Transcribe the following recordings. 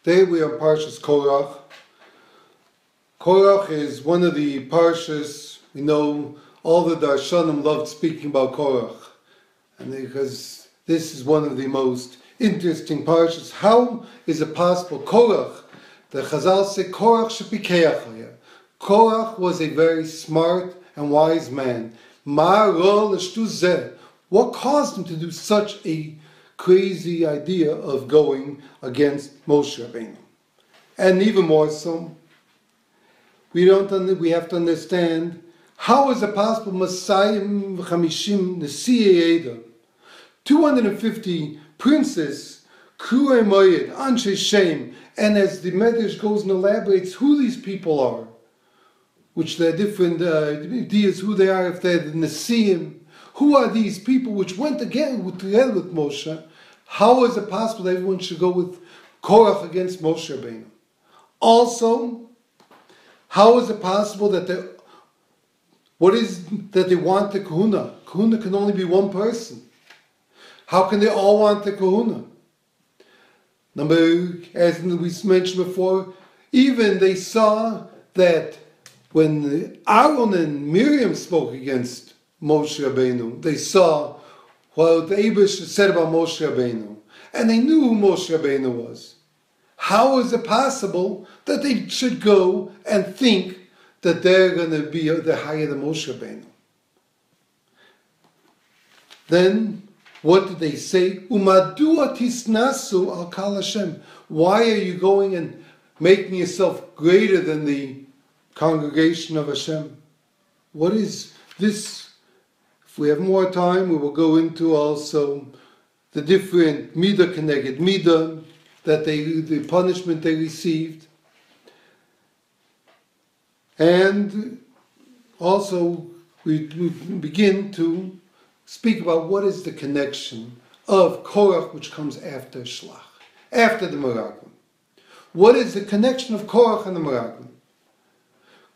Today we are Parshat Korach. Korach is one of the Parshas. We know all the Darshanim loved speaking about Korach, and because this is one of the most interesting Parshas. How is it possible? Korach, the Chazal say Korach shepikeach. Korach was a very smart and wise man. What caused him to do such a crazy idea of going against Moshe Rabbeinu? And even more so, we have to understand, how is it possible? 250 princes, Kurei Moyed, Anshe Shem, and as the Medrash goes and elaborates who these people are, which there are different ideas who they are, if they're the Nesiim, who are these people which went together with Moshe? How is it possible that everyone should go with Korach against Moshe Rabbeinu? Also, how is it possible that they want the kahuna? Kahuna can only be one person. How can they all want the kahuna? As we mentioned before, even they saw that when Aaron and Miriam spoke against Moshe Rabbeinu, they saw what the Abish said about Moshe Rabbeinu, and they knew who Moshe Rabbeinu was. How is it possible that they should go and think that they're going to be higher than Moshe Rabbeinu? Then, what did they say? Umadua tisnasu al kal Hashem. Why are you going and making yourself greater than the congregation of Hashem? What is this? If we have more time, we will go into also the different midah keneged midah, that the punishment they received, and also we begin to speak about what is the connection of Korach, which comes after Shlach, after the Menachem. What is the connection of Korach and the Menachem?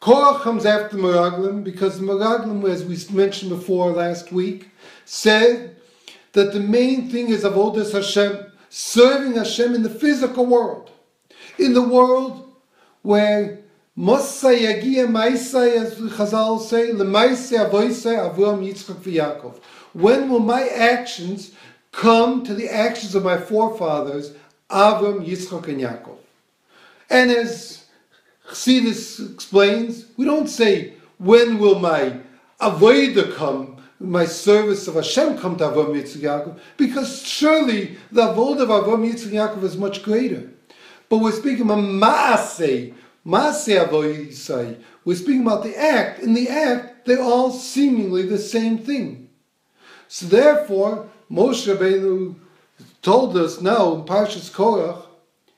Korach comes after the Menachem because the Menachem, as we mentioned before last week, said that the main thing is avodas Hashem, serving Hashem in the physical world, in the world where Mosai Yagia Maisai, as the Chazal say, Lemaisai Avoisai Avram Yitzchak v'Yakov. When will my actions come to the actions of my forefathers, Avram, Yitzchak, and Yaakov? And as Chassidus explains, we don't say, when will my avodah come, my service of Hashem come to Avram, Yitzchak, Yaakov? Because surely the avodah of Avram, Yitzchak, Yaakov is much greater. But we're speaking about Maaseh avodah. We're speaking about the act. In the act, they're all seemingly the same thing. So therefore, Moshe Rabbeinu told us now in Parshat Korach,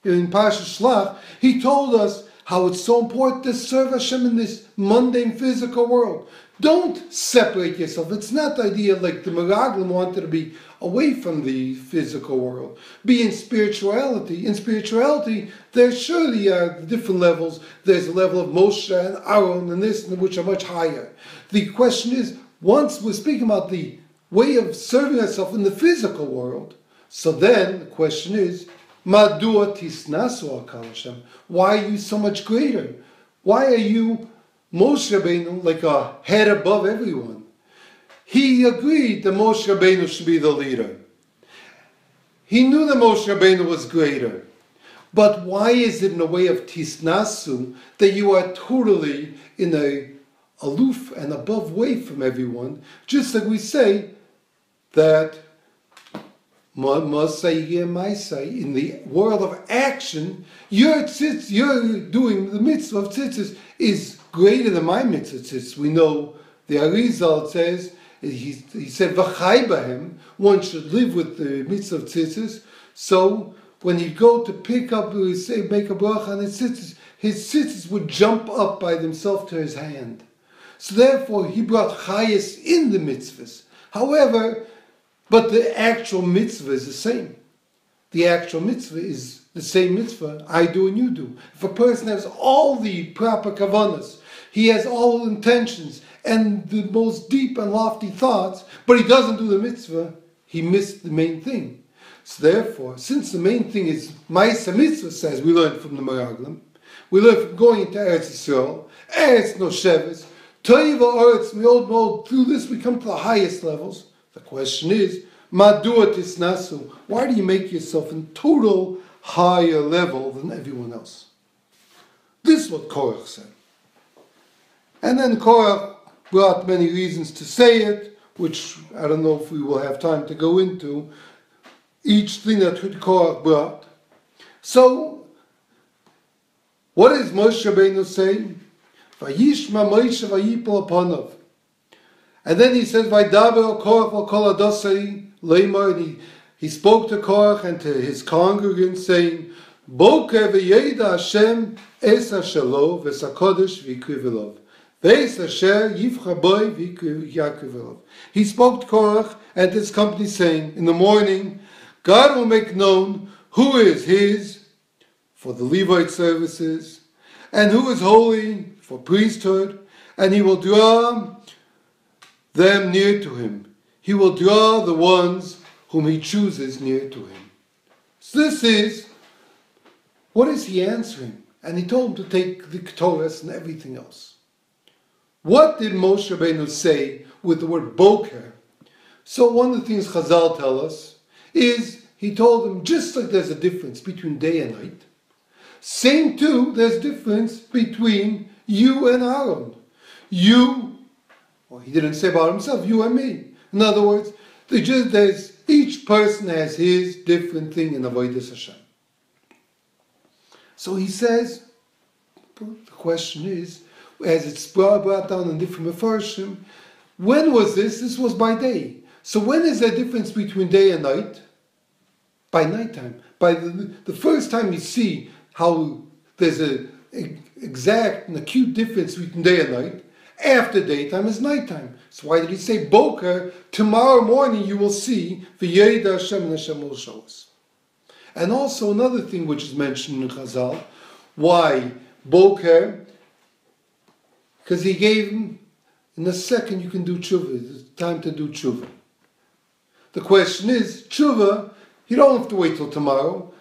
in Parshat Shlach, he told us how it's so important to serve Hashem in this mundane physical world. Don't separate yourself. It's not the idea like the Menachem wanted to be away from the physical world. Be in spirituality. In spirituality, there surely are different levels. There's a level of Moshe and Aaron and this, which are much higher. The question is, once we're speaking about the way of serving ourselves in the physical world, so then the question is, Madua tisnasu al kal Hashem. Why are you so much greater? Why are you Moshe Rabbeinu like a head above everyone? He agreed that Moshe Rabbeinu should be the leader. He knew that Moshe Rabbeinu was greater. But why is it in a way of tisnasu that you are totally in a aloof and above way from everyone? Just like we say that in the world of action, your doing the mitzvah of tzitzis is greater than my mitzvah tzitzis. We know the Arizal says, he said, V'chai b'hem, one should live with the mitzvah of tzitzis. So when he'd go to pick up, make a bracha on his tzitzis would jump up by themselves to his hand. So therefore he brought chayas in the mitzvahs. However, but the actual mitzvah is the same. The actual mitzvah is the same mitzvah I do and you do. If a person has all the proper kavanas, he has all intentions and the most deep and lofty thoughts, but he doesn't do the mitzvah, he missed the main thing. So therefore, since the main thing is Ma'aseh Mitzvah says, we learn from the Meraglim, we learn from going into Eretz Yisrael, Eretz Nosheves, Toiva Eretz, Meod, through this we come to the highest levels. The question is, Madua Tisnasu, why do you make yourself in total higher level than everyone else? This is what Korach said. And then Korach brought many reasons to say it, which I don't know if we will have time to go into, each thing that Korach brought. So, what does Moshe Rabbeinu say? Vayishma Moshe vayipol apanav. And then he says, Vaydaber Korach v'kol adosai leimar, and he spoke to Korach and to his congregants, saying, Boker v'yeda Hashem es hashalo v'sakodesh v'ikrivelov. Beis asher yivcha boy v'ikrivelov. He spoke to Korach and his company, saying, in the morning, God will make known who is his for the Levite services, and who is holy for priesthood, and he will draw them near to him. He will draw the ones whom he chooses near to him. So this is, what is he answering? And he told him to take the Ketores and everything else. What did Moshe Rabbeinu say with the word boker? So one of the things Chazal tell us is, he told him, just like there's a difference between day and night, same too, there's difference between you and Aaron. You, well, he didn't say about himself, you and me. In other words, there's each person has his different thing in Avodas Hashem. So he says, the question is, as it's brought down in different Mefarshim, when was this? This was by day. So when is there a difference between day and night? By nighttime. By the first time you see how there's an exact and acute difference between day and night, after daytime is nighttime. So why did he say Boker? Tomorrow morning you will see V'yeda Hashem, and Hashem will show us. And also another thing which is mentioned in Chazal, why Boker? Because he gave him, in a second you can do tshuva. It's time to do tshuva. The question is, tshuva, you don't have to wait till tomorrow.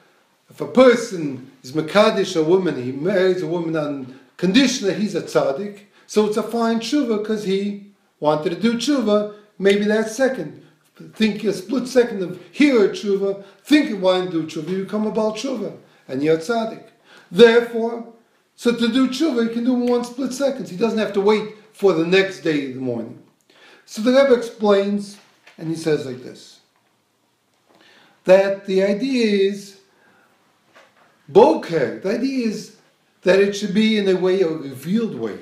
If a person is Mekadesh, a woman, he marries a woman on condition that he's a tzaddik, so it's a fine tshuva because he wanted to do tshuva, maybe that second. Think a split second of hear a tshuva, think you want to do tshuva, you become a Baal tshuva, and you're a tzaddik. Therefore, so to do tshuva, he can do in 1 split second. He doesn't have to wait for the next day in the morning. So the Rebbe explains, and he says like this, that the idea is Boker. The idea is that it should be in a way, a revealed way.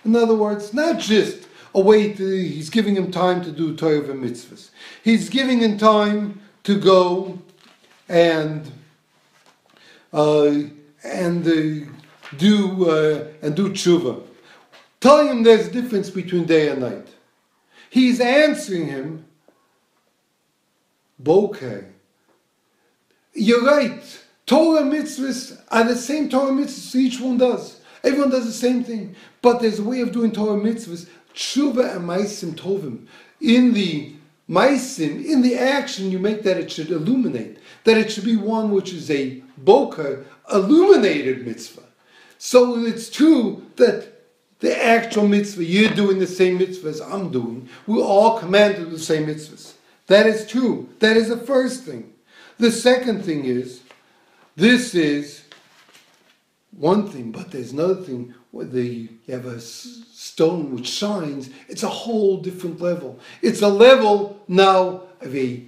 In other words, not just a way he's giving him time to do Torah and mitzvahs. He's giving him time to go and do tshuva. Telling him there's a difference between day and night. He's answering him, Boker. You're right. Torah mitzvahs are the same Torah mitzvahs each one does. Everyone does the same thing. But there's a way of doing Torah mitzvahs. Tshuva and Maisim Tovim. In the Maisim, in the action, you make that it should illuminate. That it should be one which is a Boker, illuminated mitzvah. So it's true that the actual mitzvah, you're doing the same mitzvah as I'm doing. We're all commanded to do the same mitzvahs. That is true. That is the first thing. The second thing is, this is one thing, but there's another thing. Where you have a stone which shines, it's a whole different level. It's a level now of a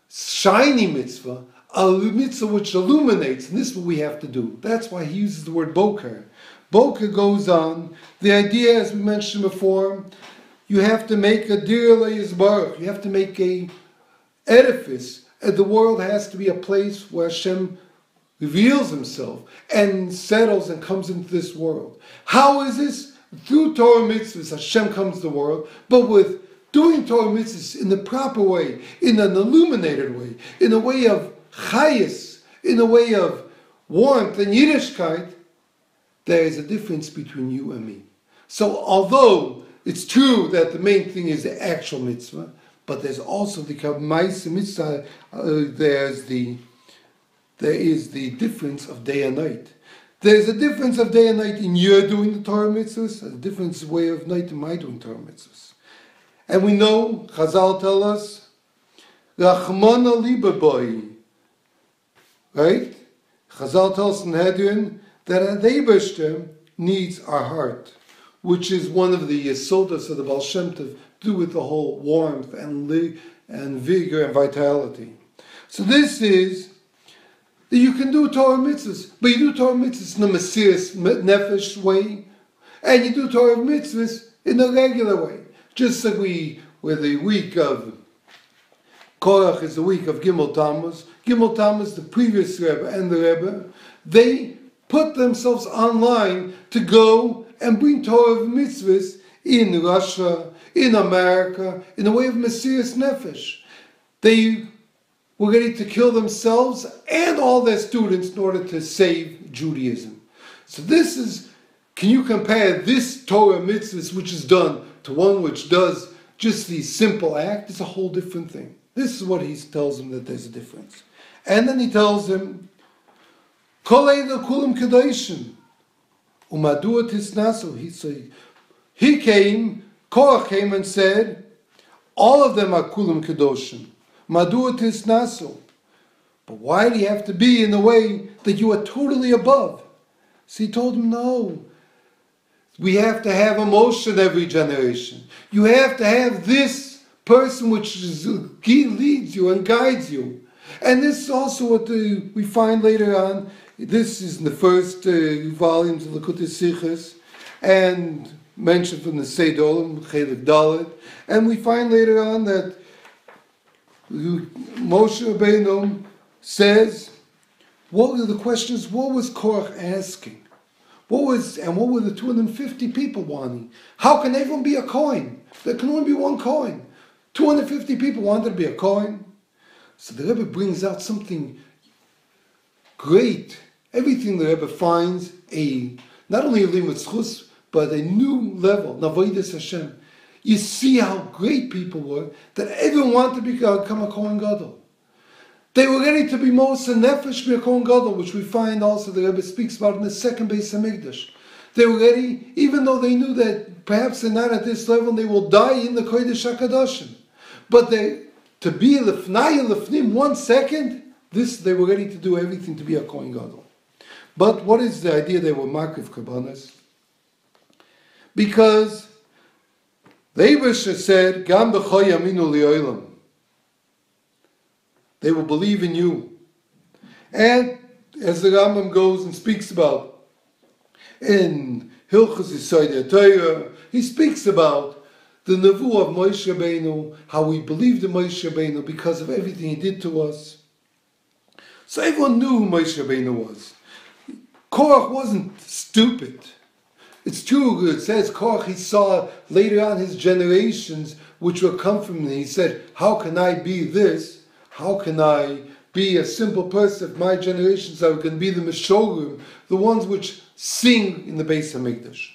shiny mitzvah, a mitzvah which illuminates, and this is what we have to do. That's why he uses the word boker. Boker goes on. The idea, as we mentioned before, you have to make a dir le'yizbarach. You have to make a edifice. The world has to be a place where Hashem reveals himself and settles and comes into this world. How is this? Through Torah mitzvahs, Hashem comes to the world, but with doing Torah mitzvahs in the proper way, in an illuminated way, in a way of chayis, in a way of warmth and Yiddishkeit, there is a difference between you and me. So although it's true that the main thing is the actual mitzvah, But there's also the Maisa Mitzvah, there is the difference of day and night. There's a difference of day and night in your doing the Torah mitzvahs, a different way of night in my doing Torah mitzvahs. And we know, Chazal tell us, Rachmana liba boy. Right? Chazal tells us in Hedrin that the Eibishter needs our heart, which is one of the yesodas of the Baal Shem Tov, to do with the whole warmth and vigor and vitality. So this is that you can do Torah mitzvahs, but you do Torah mitzvahs in a Mesiras Nefesh way, and you do Torah mitzvahs in a regular way. Just like with the week of Korach is the week of Gimel Tammuz. Gimel Tammuz, the previous Rebbe and the Rebbe, they put themselves online to go and bring Torah mitzvahs in Russia, in America, in the way of Mesiras Nefesh. They were ready to kill themselves and all their students in order to save Judaism. So this is, can you compare this Torah mitzvahs which is done to one which does just the simple act? It's a whole different thing. This is what he tells them, that there's a difference. And then he tells them, Kol eila kulam kedoshim, umadua tisnasu. He came, Korach came and said, all of them are kulam kedoshim. Madua tisnasu. But why do you have to be in the way that you are totally above? So he told him, no. We have to have emotion every generation. You have to have this person which leads you and guides you. And this is also what we find later on. This is in the first volumes of Likutei Sichos and mentioned from the Seidolim, Chelik Dalet. And we find later on that Moshe Rabbeinu says, what were the questions? What was Korach asking? What were the 250 people wanting? How can everyone be a coin? There can only be one coin. 250 people wanted to be a coin. So the Rebbe brings out something great. Everything the Rebbe finds not only a limud zchus, but a new level, Navodas Hashem. You see how great people were, that everyone wanted to become a Kohen Gadol. They were ready to be Moshe Nefesh be a Kohen Gadol, which we find also the Rebbe speaks about in the second Beis Hamikdash. They were ready, even though they knew that perhaps they're not at this level, they will die in the Kodesh HaKadoshim. But to be Lefnai Lefnim 1 second, they were ready to do everything to be a Kohen Gadol. But what is the idea they were Makriv Karbanos? Because the Eibusher said, Gam b'cho yaminu li'olam. They will believe in you. And as the Rambam goes and speaks about in Hilchos Yesodei Torah, he speaks about the Nevuah of Moshe Rabbeinu, how we believed in Moshe Rabbeinu because of everything he did to us. So everyone knew who Moshe Rabbeinu was. Korach wasn't stupid. It's true, it says Korach, he saw later on his generations which will come from him. He said, how can I be this? How can I be a simple person if my generations are going to be the Meshorim, the ones which sing in the Beis Hamikdash?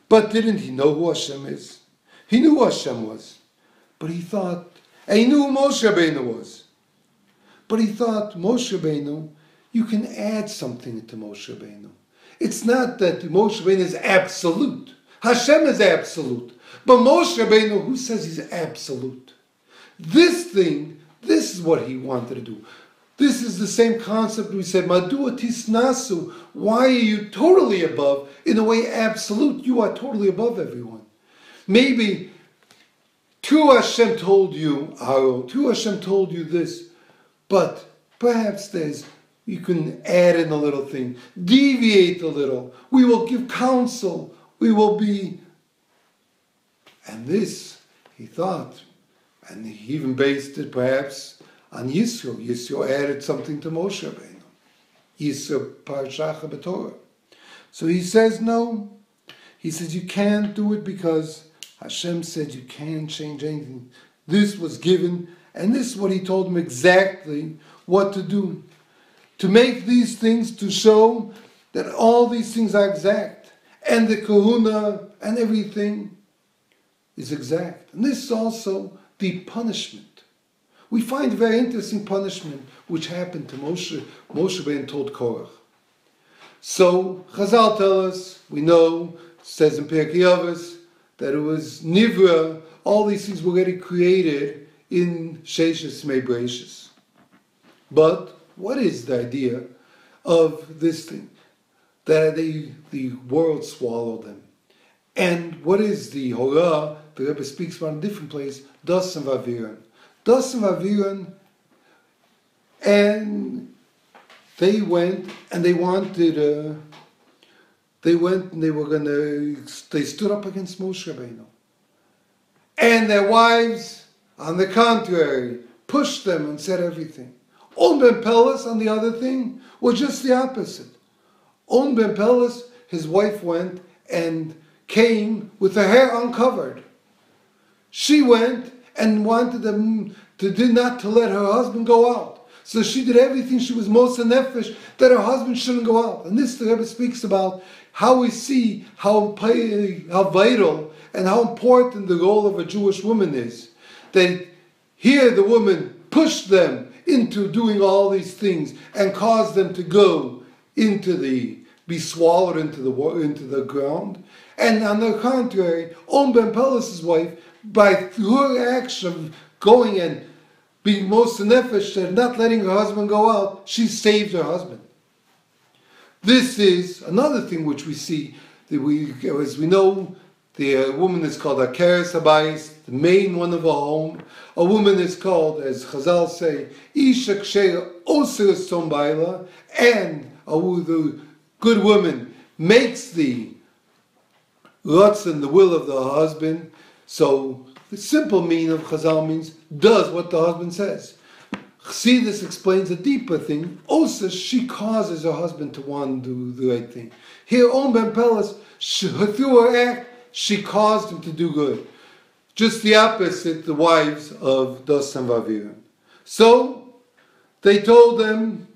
But didn't he know who Hashem is? He knew who Hashem was. But he thought, and he knew who Moshe Rabbeinu was. But he thought, Moshe Rabbeinu, you can add something to Moshe Rabbeinu. It's not that Moshe Rabbeinu is absolute. Hashem is absolute. But Moshe Rabbeinu, who says he's absolute? This is what he wanted to do. This is the same concept we said, Madua tisnasu. Why are you totally above? In a way, absolute. You are totally above everyone. Maybe true Hashem told you, true Hashem told you this, but perhaps you can add in a little thing, deviate a little. We will give counsel. We will be. And this, he thought, and he even based it perhaps on Yisro. Yisro added something to Moshe Rabbeinu. Yisro Parshat B'Torah. So he says no. He says you can't do it because Hashem said you can't change anything. This was given, and this is what he told him exactly what to do. To make these things, to show that all these things are exact. And the kahuna and everything is exact. And this is also the punishment. We find a very interesting punishment which happened to Moshe. Moshe Rabbeinu told Korach. So Chazal tell us, we know, it says in Pirkei Avos, that it was Nivra, all these things were already created in Sheishes Mei Breishis. But what is the idea of this thing? That the world swallowed them. And what is the Horah? The Rebbe speaks about in a different place, Das and Vaviran. Das and Vaviran, and they went and they wanted, they stood up against Moshe Rabbeinu. And their wives, on the contrary, pushed them and said everything. On Ben Pelas, on the other thing, was just the opposite. On Ben Pelas, his wife went and came with her hair uncovered. She went and wanted them not to let her husband go out. So she did everything. She was most nefesh that her husband shouldn't go out. And this the Rebbe speaks about how we see how vital and how important the role of a Jewish woman is. That here the woman pushed them into doing all these things and caused them to go be swallowed into the ground. And on the contrary, Ben Pelas' wife, by her action of going and being most nefesh and not letting her husband go out, she saved her husband. This is another thing which we see, that as we know, the woman is called Akeres Habayis, the main one of a home. A woman is called, as Chazal say, Isha Ksheira Oseres Tzom Baila, and the good woman makes the Ratzon, the will of the husband. So the simple meaning of Chazal means does what the husband says. Chassidus explains a deeper thing. Osa, she causes her husband to want to do the right thing. Here, Ben Pelas, through her act, she caused him to do good. Just the opposite, the wives of Das and Vaviran. So they told them,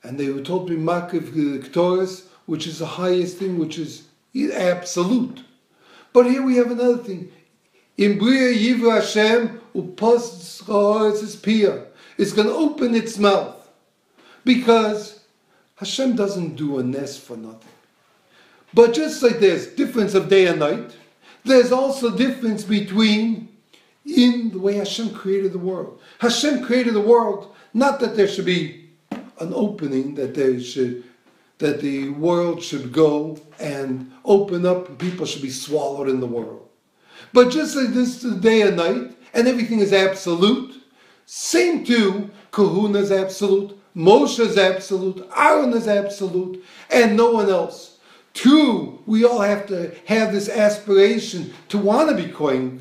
and they were told to be Makiv Ktoris, which is the highest thing, which is absolute. But here we have another thing. In Bria Yivra Hashem upos ha'aretz pia. It's going to open its mouth. Because Hashem doesn't do a nest for nothing. But just like there's difference of day and night, there's also difference between in the way Hashem created the world. Hashem created the world, not that there should be an opening, that the world should go and open up and people should be swallowed in the world. But just like this day and night, and everything is absolute, same too, Kahuna is absolute, Moshe is absolute, Aaron is absolute, and no one else. Two, we all have to have this aspiration to want to be Kohanim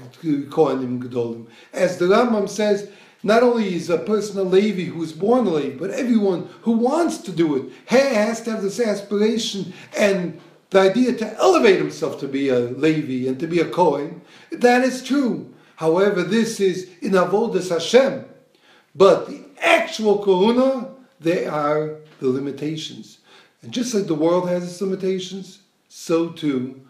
Gedolim. As the Rambam says, not only is a person a Levi who is born a Levi, but everyone who wants to do it has to have this aspiration and the idea to elevate himself to be a Levi and to be a Kohen. That is true. However, this is in Avodas Hashem. But the actual Kahuna, they are the limitations. And just like the world has its limitations, so too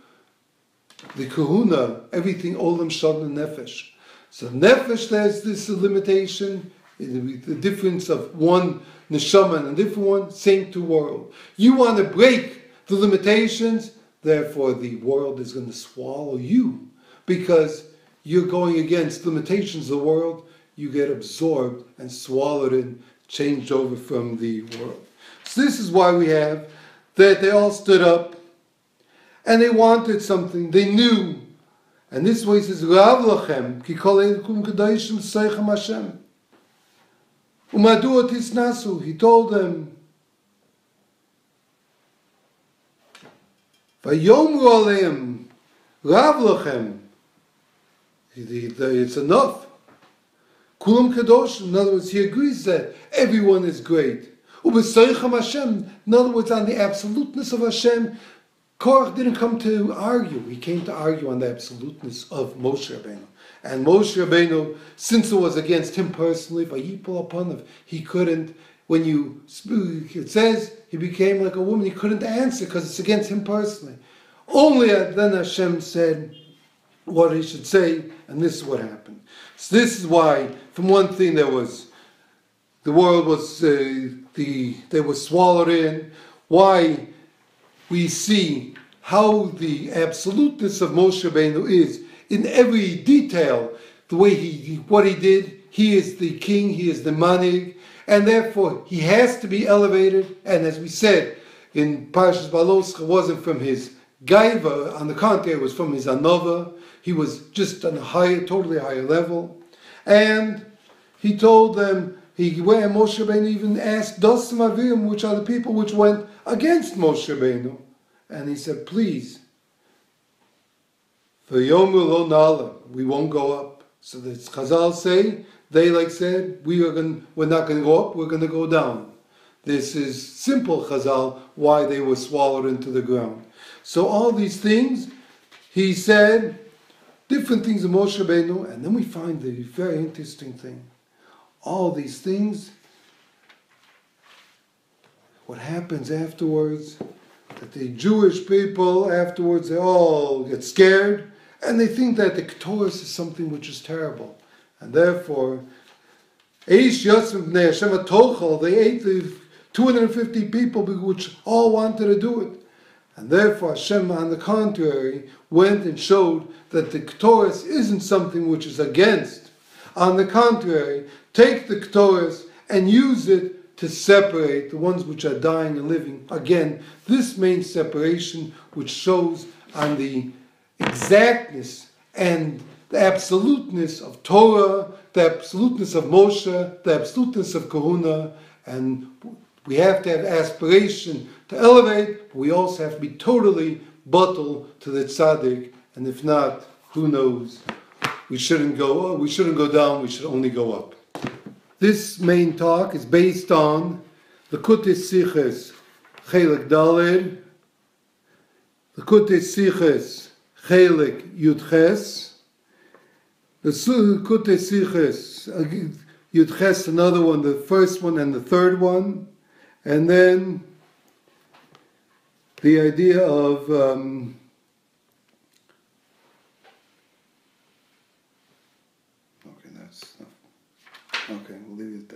the Kahuna, everything Olam Shalom Nefesh. So Nefesh, there's this limitation, the difference of one Neshama and a different one, same to world. You want to break the limitations, therefore the world is going to swallow you. Because you're going against limitations of the world, you get absorbed and swallowed and changed over from the world. So this is why we have that they all stood up and they wanted something, they knew. And this way he says, Rav lachem, ki kol elikum kadashim seichem Hashem. Umadu tisnasu, he told them, Vayomru aleim, Rav lachem, it's enough. Kulam kadoshim, in other words, he agrees that everyone is great. Ubeseichem Hashem, in other words, on the absoluteness of Hashem, Korach didn't come to argue. He came to argue on the absoluteness of Moshe Rabbeinu. And Moshe Rabbeinu, since it was against him personally, Vayipol upon him, he couldn't, when you speak, it says, he became like a woman, he couldn't answer because it's against him personally. Only then Hashem said, what he should say, and this is what happened. So this is why, from one thing, the world was they were swallowed in. Why we see how the absoluteness of Moshe Rabbeinu is in every detail. The way what he did, he is the king, he is the manig, and therefore he has to be elevated. And as we said in Parshat Baloscha, it wasn't from his gaiva, on the contrary, it was from his anova. He was just on a totally higher level. And he told them, Moshe Rabbeinu even asked Dosim Avim, which are the people which went against Moshe Rabbeinu. And he said, please, we won't go up. So the Chazal say, they said, we're not going to go up, we're going to go down. This is simple Chazal, why they were swallowed into the ground. So all these things, he said, different things of Moshe Rabbeinu, and then we find the very interesting thing. All these things, what happens afterwards, that the Jewish people afterwards, they all get scared, and they think that the Ketores is something which is terrible. And therefore, they ate the 250 people which all wanted to do it. And therefore Hashem, on the contrary, went and showed that the Ketores isn't something which is against. On the contrary, take the Ketores and use it to separate the ones which are dying and living. Again, this main separation which shows on the exactness and the absoluteness of Torah, the absoluteness of Moshe, the absoluteness of Kahuna, and we have to have aspiration to elevate, but we also have to be totally bottle to the tzaddik, and if not, who knows? We shouldn't go down, we should only go up. This main talk is based on the Likutei Sichos Chelik Daled, the Likutei Sichos Chelik Yudches, the Likutei Sichos Yudches, another one, the first one and the third one, and then the idea of okay, we'll leave it there.